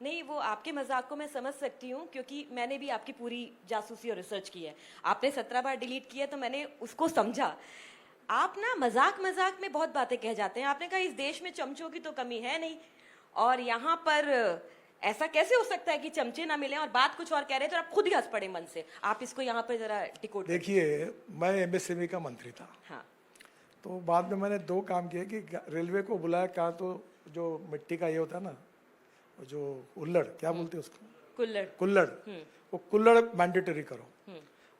नहीं, वो आपके मजाक को मैं समझ सकती हूँ क्योंकि मैंने भी आपकी पूरी जासूसी और रिसर्च की है। आपने 17 बार डिलीट किया तो मैंने उसको समझा। आप ना मजाक मजाक में बहुत बातें कह जाते हैं। आपने कहा इस देश में चमचों की तो कमी है नहीं, और यहाँ पर ऐसा कैसे हो सकता है कि चमचे ना मिले, और बात कुछ और कह रहे थे और आप खुद ही हंस पड़े मन से। आप इसको यहाँ पर जरा डिकोड कर दीजिए। देखिए, मैं एमएसएमई का मंत्री था, हाँ। तो बाद में मैंने दो काम किए कि रेलवे को बुलाया, कहा तो जो मिट्टी का ये होता है ना, जो उल्लड़ क्या बोलते हैं उसको, कुल्लड़। कुल्लड़, वो कुल्लड़ मैंडेटरी करो।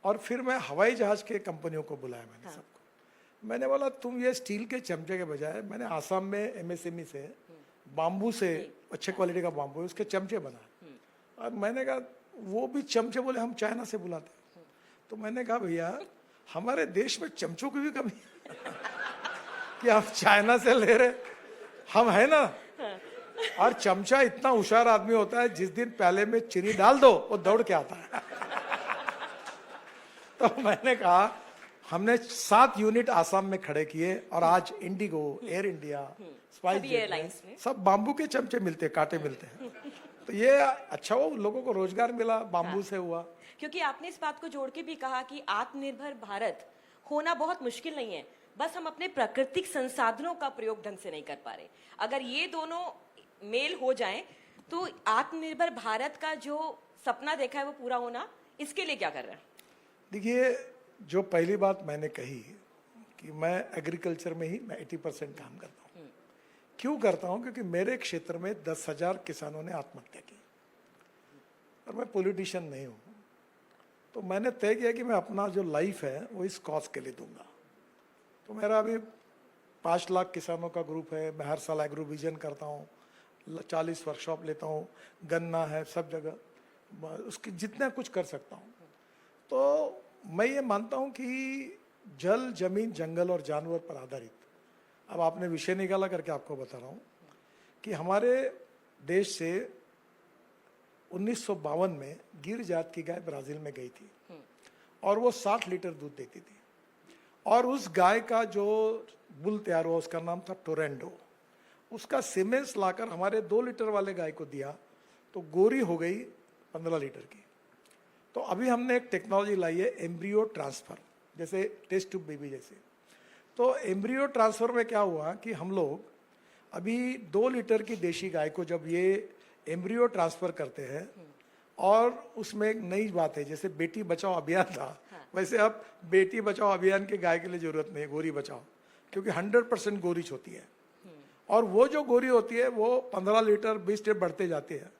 और फिर मैं हवाई जहाज के कंपनियों को बुलाया, मैंने सबको। मैंने बोला तुम ये स्टील के चमचे के बजाय, मैंने आसाम में एमएसएमई से बाम्बू से, अच्छे क्वालिटी का बाम्बू है, उसके चमचे बनाए। और मैंने कहा वो भी चमचे बोले हम चाइना से बुलाते हैं। तो मैंने कहा भैया हमारे देश में चमचों की भी कमी है कि आप चाइना से ले रहे, हम है ना। और चमचा इतना होशियार आदमी होता है, जिस दिन प्याले में चीनी डाल दो वो दौड़ के आता है। तो मैंने कहा हमने 7 यूनिट आसाम में खड़े किए, और आज Indigo, air India, spice airlines में सब बाम्बू के चमचे मिलते हैं, कांटे मिलते हैं। तो ये अच्छा, वो लोगों को रोजगार मिला, बाम्बू से हुआ। क्योंकि आपने इस बात को जोड़ के भी कहा कि आत्मनिर्भर भारत होना बहुत मुश्किल नहीं है, बस हम अपने प्राकृतिक संसाधनों का प्रयोग ढंग से नहीं कर पा रहे। अगर ये दोनों मेल हो जाएं तो आत्मनिर्भर भारत का जो सपना देखा है वो पूरा होना, इसके लिए क्या कर रहे हैं? देखिए, जो पहली बात मैंने कही कि मैं एग्रीकल्चर में ही मैं 80% काम करता हूँ। क्यों करता हूँ? क्योंकि मेरे क्षेत्र में 10,000 किसानों ने आत्महत्या की, और मैं पॉलिटिशियन नहीं हूँ। तो मैंने तय किया कि मैं अपना जो लाइफ है वो इस कॉज के लिए दूंगा। तो मेरा अभी 5 लाख किसानों का ग्रुप है। मैं हर साल एग्रो विजन करता हूँ, 40 वर्कशॉप लेता हूँ, गन्ना है सब जगह, उसकी जितना कुछ कर सकता हूँ। तो मैं ये मानता हूँ कि जल, जमीन, जंगल और जानवर पर आधारित, अब आपने विषय निकाला करके आपको बता रहा हूँ कि हमारे देश से 1952 में गिर जात की गाय ब्राजील में गई थी, और वो 60 लीटर दूध देती थी। और उस गाय का जो बुल तैयार हुआ उसका नाम था टोरेंडो। उसका सीमेंस लाकर हमारे 2 लीटर वाले गाय को दिया तो गोरी हो गई 15 लीटर की। तो अभी हमने एक टेक्नोलॉजी लाई है, एम्ब्रियो ट्रांसफर, जैसे टेस्ट ट्यूब बेबी जैसे। तो एम्ब्रियो ट्रांसफर में क्या हुआ कि हम लोग अभी 2 लीटर की देशी गाय को जब ये एम्ब्रियो ट्रांसफर करते हैं, और उसमें एक नई बात है, जैसे बेटी बचाओ अभियान था, वैसे अब बेटी बचाओ अभियान के गाय के लिए जरूरत नहीं है, गोरी बचाओ, क्योंकि 100% गोरीच होती है। और वो जो गोरी होती है वो 15 लीटर 20 लीटर बढ़ते जाती है।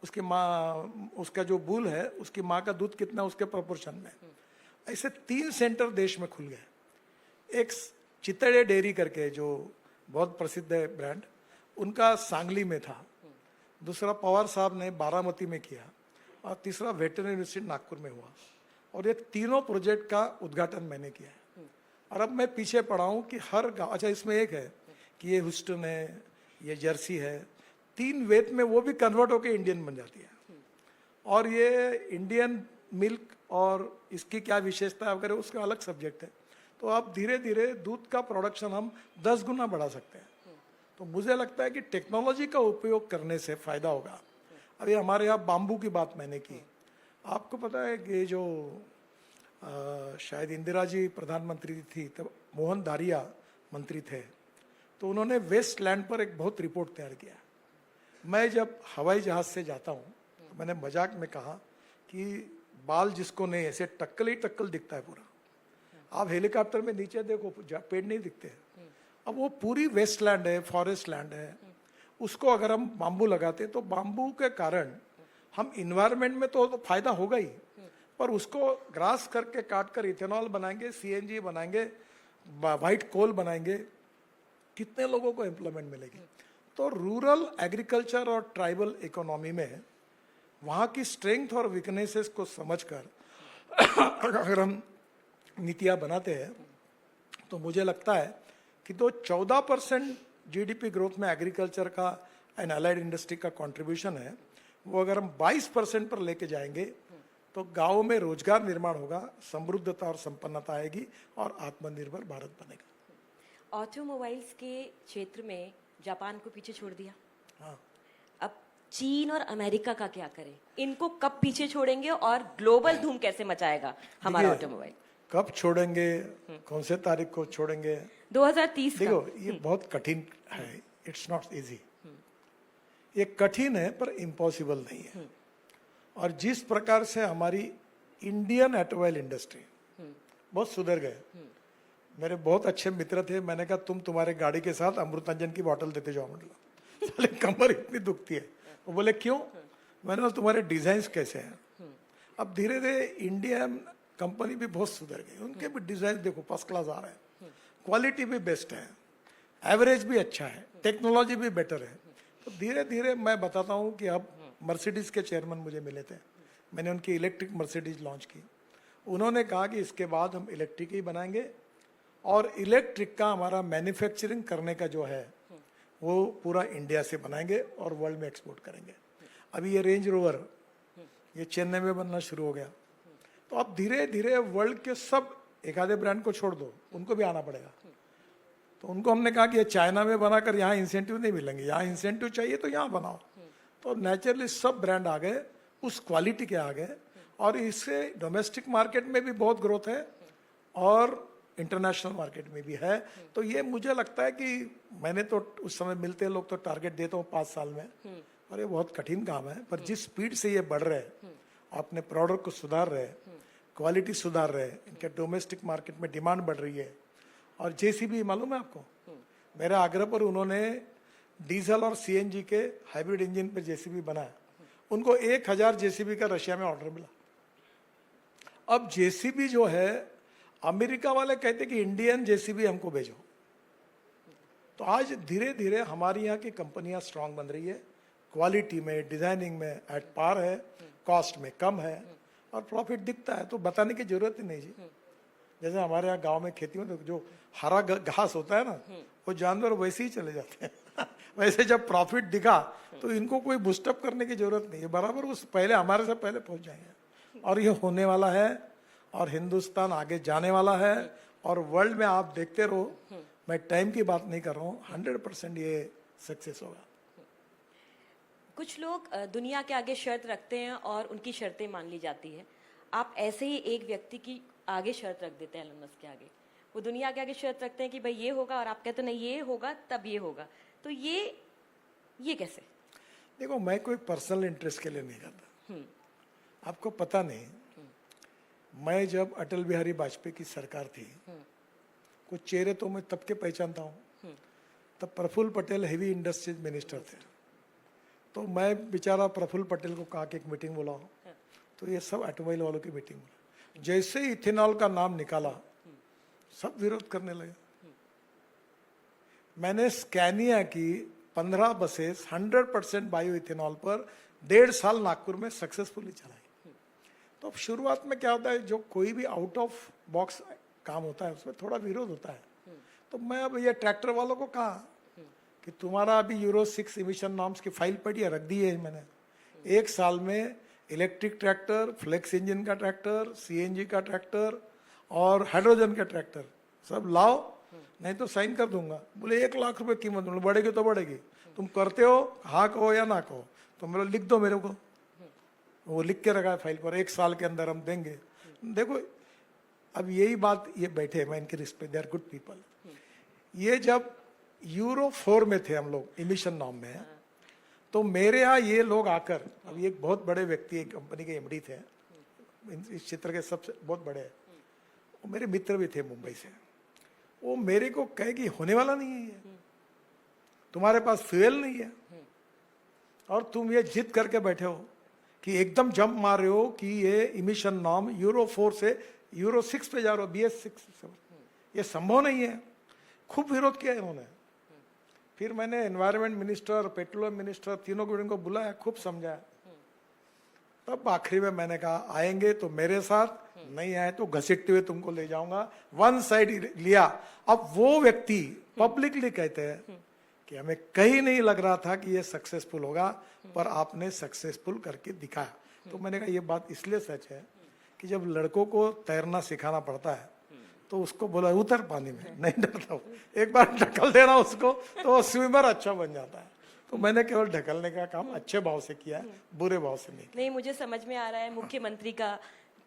उसकी माँ, उसका जो बुल है, उसकी माँ का दूध कितना उसके प्रोपोर्शन में। ऐसे 3 सेंटर देश में खुल गए। एक चितड़े डेयरी करके जो बहुत प्रसिद्ध है ब्रांड, उनका सांगली में था। दूसरा पवार साहब ने बारामती में किया, और तीसरा वेटरनरी यूनिवर्सिटी नागपुर में हुआ। और ये तीनों प्रोजेक्ट का उद्घाटन मैंने किया है। और अब मैं पीछे पड़ा हूँ कि हर गाँव, अच्छा इसमें एक है कि ये ह्यूस्टन है, ये जर्सी है, 3 वेत में वो भी कन्वर्ट होकर इंडियन बन जाती है। और ये इंडियन मिल्क और इसकी क्या विशेषता है वगैरह उसका अलग सब्जेक्ट है। तो अब धीरे धीरे दूध का प्रोडक्शन हम 10 गुना बढ़ा सकते हैं। तो मुझे लगता है कि टेक्नोलॉजी का उपयोग करने से फायदा होगा। अभी हमारे यहाँ बाम्बू की बात मैंने की। आपको पता है कि जो शायद इंदिरा जी प्रधानमंत्री थी तब मोहन दारिया मंत्री थे, तो उन्होंने वेस्ट लैंड पर एक बहुत रिपोर्ट तैयार किया। मैं जब हवाई जहाज से जाता हूँ तो मैंने मजाक में कहा कि बाल जिसको नहीं, ऐसे टक्कल ही टक्कल दिखता है पूरा। आप हेलीकॉप्टर में नीचे देखो पेड़ नहीं दिखते हैं। अब वो पूरी वेस्ट लैंड है, फॉरेस्ट लैंड है, उसको अगर हम बाम्बू लगाते तो बाम्बू के कारण हम इन्वायरमेंट में तो फायदा होगा ही, पर उसको ग्रास करके काट कर इथेनॉल बनाएंगे, सीएनजी बनाएंगे, व्हाइट कोल बनाएंगे, कितने लोगों को एम्प्लॉयमेंट मिलेगी। तो रूरल एग्रीकल्चर और ट्राइबल इकोनॉमी में वहाँ की स्ट्रेंथ और वीकनेसेस को समझकर अगर हम नीतियाँ बनाते हैं तो मुझे लगता है कि तो 14% जीडीपी ग्रोथ में एग्रीकल्चर का एंड अलाइड इंडस्ट्री का कंट्रीब्यूशन है, वो अगर हम 22% पर लेके जाएंगे तो गाँव में रोजगार निर्माण होगा, समृद्धता और संपन्नता आएगी, और आत्मनिर्भर भारत बनेगा। ऑटोमोबाइल्स के क्षेत्र में जापान को पीछे छोड़ दिया। हाँ, अब चीन और अमेरिका का क्या करें? इनको कब पीछे छोड़ेंगे और ग्लोबल धूम कैसे मचाएगा हमारा देखिए, ऑटोमोबाइल? कब छोड़ेंगे, कौन से तारीख को छोड़ेंगे, 2030 का। देखो ये बहुत कठिन है, इट्स नॉट इजी। ये कठिन है पर इम्पॉसिबल नहीं है। और जिस प्रकार से हमारी इंडियन ऑटोमोबाइल इंडस्ट्री बहुत सुधर गए, मेरे बहुत अच्छे मित्र थे, मैंने कहा तुम तुम्हारे गाड़ी के साथ अमृतांजन की बोतल देते जाओ, मतलब साले कमर इतनी दुखती है। वो बोले क्यों? मैंने बोला तुम्हारे डिजाइन कैसे हैं। अब धीरे धीरे इंडियन कंपनी भी बहुत सुधर गई, उनके भी डिजाइन देखो फर्स्ट क्लास आ रहे हैं, क्वालिटी भी बेस्ट है, एवरेज भी अच्छा है, टेक्नोलॉजी भी बेटर है। तो धीरे धीरे मैं बताता हूँ कि अब मर्सिडीज के चेयरमैन मुझे मिले थे, मैंने उनकी इलेक्ट्रिक मर्सिडीज लॉन्च की। उन्होंने कहा कि इसके बाद हम इलेक्ट्रिक ही बनाएंगे और इलेक्ट्रिक का हमारा मैन्युफैक्चरिंग करने का जो है वो पूरा इंडिया से बनाएंगे और वर्ल्ड में एक्सपोर्ट करेंगे। अभी ये रेंज रोवर ये चेन्नई में बनना शुरू हो गया। तो अब धीरे धीरे वर्ल्ड के सब, एक आधे ब्रांड को छोड़ दो, उनको भी आना पड़ेगा। तो उनको हमने कहा कि ये चाइना में बनाकर यहाँ इंसेंटिव नहीं मिलेंगे, यहाँ इंसेंटिव चाहिए तो यहाँ बनाओ। तो नेचुरली सब ब्रांड आ गए, उस क्वालिटी के आ गए, और इससे डोमेस्टिक मार्केट में भी बहुत ग्रोथ है और इंटरनेशनल मार्केट में भी है। तो ये मुझे लगता है कि मैंने तो उस समय मिलते लोग तो टारगेट देता हूँ 5 साल में, और ये बहुत कठिन काम है, पर जिस स्पीड से ये बढ़ रहे हैं, अपने प्रोडक्ट को सुधार रहे हैं, क्वालिटी सुधार रहे हैं, इनके डोमेस्टिक मार्केट में डिमांड बढ़ रही है। और जेसीबी मालूम है आपको, मेरे आग्रह पर उन्होंने डीजल और सीएनजी के हाइब्रिड इंजन पर जेसीबी बनाया, उनको 1000 जेसीबी का रशिया में ऑर्डर मिला। अब जेसीबी जो है, अमेरिका वाले कहते कि इंडियन जेसीबी हमको भेजो। तो आज धीरे धीरे हमारी यहाँ की कंपनियां स्ट्रांग बन रही है, क्वालिटी में, डिजाइनिंग में एट पार है, कॉस्ट में कम है, और प्रॉफिट दिखता है। तो बताने की जरूरत ही नहीं जी। जैसे हमारे यहाँ गांव में खेती में तो जो हरा घास होता है ना, वो जानवर वैसे ही चले जाते हैं वैसे जब प्रॉफिट दिखा तो इनको कोई बूस्टअप करने की जरूरत नहीं है, बराबर उस पहले हमारे से पहले पहुंच जाएंगे। और ये होने वाला है, और हिंदुस्तान आगे जाने वाला है, और वर्ल्ड में आप देखते रहो, मैं टाइम की बात नहीं कर रहा हूँ, 100% ये सक्सेस होगा। कुछ लोग दुनिया के आगे शर्त रखते हैं और उनकी शर्तें मान ली जाती है। आप ऐसे ही एक व्यक्ति की आगे शर्त रख देते हैं, एलन मस्क के आगे। वो दुनिया के आगे शर्त रखते हैं कि भाई ये होगा, और आप कहते हैं नहीं ये होगा तब ये होगा। तो ये कैसे? देखो, मैं कोई पर्सनल इंटरेस्ट के लिए नहीं करता। आपको पता नहीं, मैं जब अटल बिहारी वाजपेयी की सरकार थी, कुछ चेहरे तो मैं तब के पहचानता हूँ, तब Praful Patel heavy industries minister थे। तो मैं बेचारा प्रफुल्ल पटेल को कहा कि एक मीटिंग बुलाओ, तो ये सब ऑटोमोबाइल वालों की मीटिंग बुलाई। जैसे ही इथेनॉल का नाम निकाला, सब विरोध करने लगे। मैंने स्कैनिया की 15 बसेस 100% बायो इथेनॉल पर 1.5 साल नागपुर में सक्सेसफुली चलाई। तो अब शुरुआत में क्या होता है, जो कोई भी आउट ऑफ बॉक्स काम होता है उसमें थोड़ा विरोध होता है। तो मैं अब ये ट्रैक्टर वालों को कहा कि तुम्हारा अभी यूरो 6 इमिशन नॉर्म्स की फाइल पड़ी है, रख दी है मैंने। 1 साल में इलेक्ट्रिक ट्रैक्टर, फ्लेक्स इंजन का ट्रैक्टर, सीएनजी का ट्रैक्टर और हाइड्रोजन का ट्रैक्टर सब लाओ, नहीं तो साइन कर दूंगा। बोले 1 लाख रुपए कीमत, बढ़ेगी तो बढ़ेगी, तुम करते हो, हाँ कहो या ना कहो, तो मेरा लिख दो मेरे को। वो लिख के रखा है फाइल पर, 1 साल के अंदर हम देंगे। देखो अब यही बात, ये बैठे, मैं इनकी respect, they are good people. ये जब यूरो 4 में थे हम लोग, इमिशन नॉर्म में, तो मेरे यहाँ ये लोग आकर, अब ये एक बहुत बड़े व्यक्ति, एक कंपनी के एमडी थे, इस क्षेत्र के सबसे बहुत बड़े, वो मेरे मित्र भी थे मुंबई से। वो मेरे को कहे कि होने वाला नहीं है ये, तुम्हारे पास फ्यूल नहीं है, और तुम ये जिद करके बैठे हो कि एकदम जंप मार रहे हो कि ये इमिशन नॉर्म यूरो 4 से यूरो 6 पे जा रहे हो, BS 6। ये संभव नहीं है। खूब विरोध किया इन्होंने। फिर मैंने एनवायरनमेंट मिनिस्टर, पेट्रोलियम मिनिस्टर, तीनों को बुलाया, खूब समझाया। तब आखिरी में मैंने कहा आएंगे तो मेरे साथ, नहीं आए तो घसीटते हुए तुमको ले जाऊंगा। 1 साइड लिया। अब वो व्यक्ति पब्लिकली कहते हैं कि हमें कहीं नहीं लग रहा था कि ये सक्सेसफुल होगा, पर आपने सक्सेसफुल करके दिखाया। तो मैंने कहा ये बात इसलिए सच है कि जब लड़कों को तैरना सिखाना पड़ता है तो उसको बोला उतर पानी में, नहीं डरता हूँ, एक बार ढकल देना उसको तो वो स्विमर अच्छा बन जाता है। तो मैंने केवल ढकलने का काम अच्छे भाव से किया है, बुरे भाव से नहीं। नहीं, मुझे समझ में आ रहा है मुख्यमंत्री का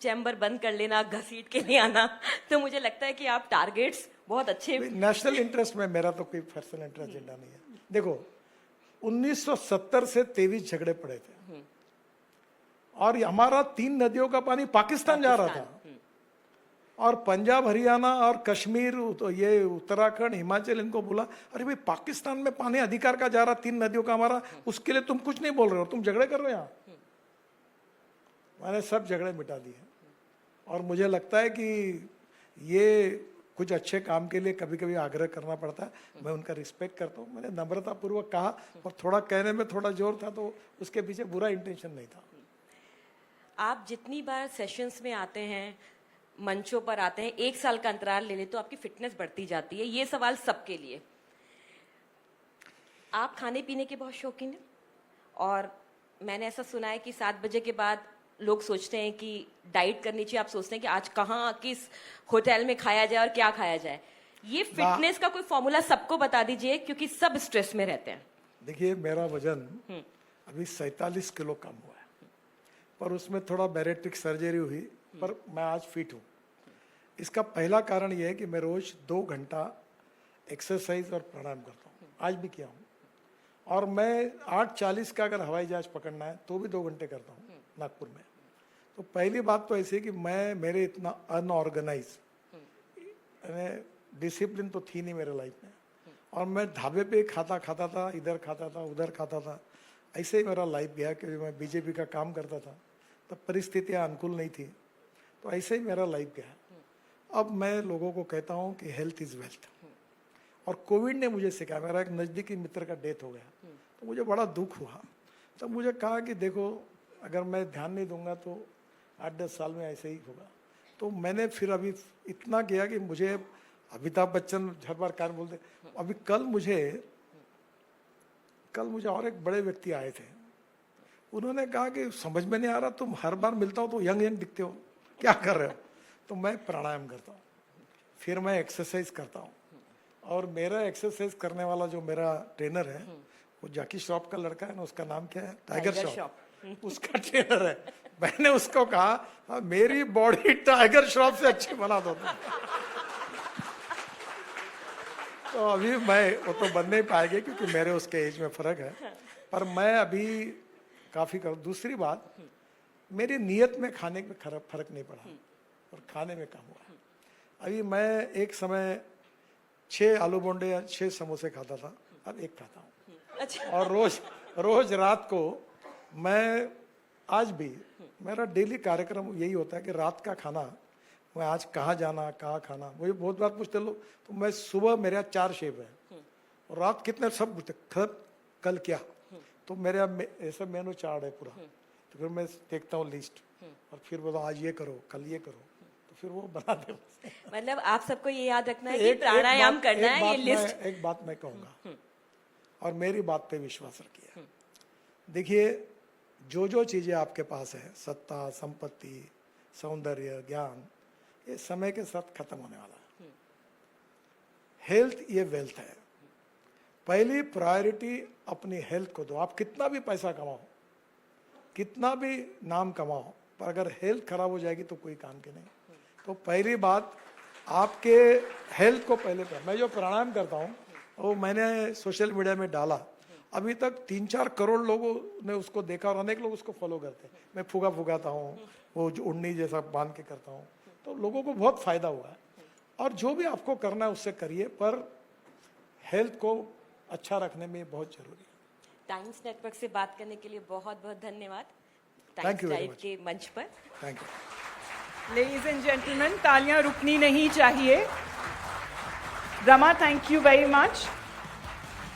चैम्बर बंद कर लेना, घसीट के नहीं आना, तो मुझे लगता है कि आप टारगेट्स बहुत अच्छे। नेशनल इंटरेस्ट में मेरा तो कोई पर्सनल इंटरेस्ट एजेंडा नहीं है। देखो 1970 से 23 झगड़े पड़े थे और हमारा 3 नदियों का पानी पाकिस्तान जा रहा था, और पंजाब, हरियाणा और कश्मीर, तो ये उत्तराखंड, हिमाचल, इनको बोला अरे भाई पाकिस्तान में पानी अधिकार का जा रहा 3 नदियों का हमारा, उसके लिए तुम कुछ नहीं बोल रहे हो, तुम झगड़े कर रहे हो यहाँ। मैंने सब झगड़े मिटा दिए और मुझे लगता है कि ये कुछ अच्छे काम के लिए कभी कभी आग्रह करना पड़ता है, मैं उनका रिस्पेक्ट करता हूँ। मैंने नम्रतापूर्वक कहा और थोड़ा कहने में थोड़ा जोर था, तो उसके पीछे बुरा इंटेंशन नहीं था। आप जितनी बार सेशंस में आते हैं, मंचों पर आते हैं, 1 साल का अंतराल ले ले तो आपकी फिटनेस बढ़ती जाती है। ये सवाल सबके लिए। आप खाने पीने के बहुत शौकीन हैं और मैंने ऐसा सुना है कि 7 बजे के बाद लोग सोचते हैं कि डाइट करनी चाहिए, आप सोचते हैं कि आज कहाँ किस होटल में खाया जाए और क्या खाया जाए। ये फिटनेस का कोई फॉर्मूला सबको बता दीजिए, क्योंकि सब स्ट्रेस में रहते हैं। देखिए मेरा वजन अभी 47 किलो कम हुआ है, पर उसमें थोड़ा बैरेट्रिक सर्जरी हुई, पर मैं आज फिट हूँ। इसका पहला कारण यह है कि मैं रोज 2 घंटा एक्सरसाइज और प्राणायाम करता हूँ, आज भी किया हूँ। और मैं 8:40 का अगर हवाई जहाज पकड़ना है तो भी 2 घंटे करता हूँ नागपुर में। तो पहली बात तो ऐसी है कि मेरे इतना अनऑर्गेनाइज, डिसिप्लिन तो थी नहीं मेरे लाइफ में, और मैं ढाबे पे खाता था, इधर खाता था, उधर खाता था, ऐसे ही मेरा लाइफ गया। क्योंकि मैं बीजेपी का काम करता था, तब परिस्थितियाँ अनुकूल नहीं थी, तो ऐसे ही मेरा लाइफ गया। अब मैं लोगों को कहता हूँ कि हेल्थ इज़ वेल्थ, और कोविड ने मुझे सिखाया। मेरा एक नज़दीकी मित्र का डेथ हो गया, तो मुझे बड़ा दुख हुआ। तब मुझे कहा कि देखो अगर मैं ध्यान नहीं दूंगा तो 8-10 साल में ऐसे ही होगा। तो मैंने फिर अभी इतना किया कि मुझे अमिताभ बच्चन हर बार कारण बोलते, अभी कल मुझे और एक बड़े व्यक्ति आए थे, उन्होंने कहा कि समझ में नहीं आ रहा, तुम हर बार मिलता हो तो यंग दिखते हो, क्या कर रहे हो? तो मैं प्राणायाम करता हूँ, फिर मैं एक्सरसाइज करता हूँ, और मेरा एक्सरसाइज करने वाला जो मेरा ट्रेनर है वो जैकी श्रॉफ का लड़का है ना, उसका नाम क्या है, टाइगर श्रॉफ, उसका ट्रेनर है। मैंने उसको कहा मेरी बॉडी टाइगर श्रॉफ से अच्छी बना दो। तो अभी मैं वो तो बन नहीं पाएंगे क्योंकि मेरे उसके एज में फर्क है, पर मैं अभी काफी कर। दूसरी बात, मेरी नियत में खाने में फर्क नहीं पड़ा और खाने में कम हुआ। अभी मैं एक समय 6 आलू बोंडे या 6 समोसे खाता था, अब 1 खाता हूँ। अच्छा। और रोज रात को मैं, आज भी मेरा डेली कार्यक्रम यही होता है कि रात का खाना, मैं आज कहाँ जाना, कहाँ खाना, मुझे बहुत बार पूछते लोग। तो मैं सुबह, मेरे यहाँ 4 शेफ है, और रात कितने, सब पूछते कल क्या, तो मेरा ऐसा मेनू चार्ट है पूरा। तो फिर मैं देखता हूँ लिस्ट, और फिर बोला आज ये करो, कल ये करो, तो फिर वो बना दे। मतलब आप सबको ये याद रखना है कि प्राणायाम करना है, ये लिस्ट। एक बात मैं कहूँगा, और मेरी बात पे विश्वास रखिए। देखिए जो चीजें आपके पास है, सत्ता, संपत्ति, सौंदर्य, ज्ञान, ये समय के साथ खत्म होने वाला है। हेल्थ ये वेल्थ है। पहली प्रायोरिटी अपनी हेल्थ को दो। आप कितना भी पैसा कमाओ, कितना भी नाम कमाओ, पर अगर हेल्थ खराब हो जाएगी तो कोई काम की नहीं। तो पहली बात, आपके हेल्थ को पहले पर। मैं जो प्राणायाम करता हूँ वो मैंने सोशल मीडिया में डाला, अभी तक 3-4 करोड़ लोगों ने उसको देखा, और अनेक लोग उसको फॉलो करते हैं। मैं फुगाता हूँ, वो जो उड़नी जैसा बांध के करता हूँ, तो लोगों को बहुत फायदा हुआ है। और जो भी आपको करना है उससे करिए, पर हेल्थ को अच्छा रखने में बहुत जरूरी है। टाइम्स नेटवर्क से बात करने के लिए बहुत बहुत धन्यवाद। Thank you very times much. के मंच पर। Thank you. Ladies and gentlemen, तालियां रुकनी नहीं चाहिए। Rama, thank you very much.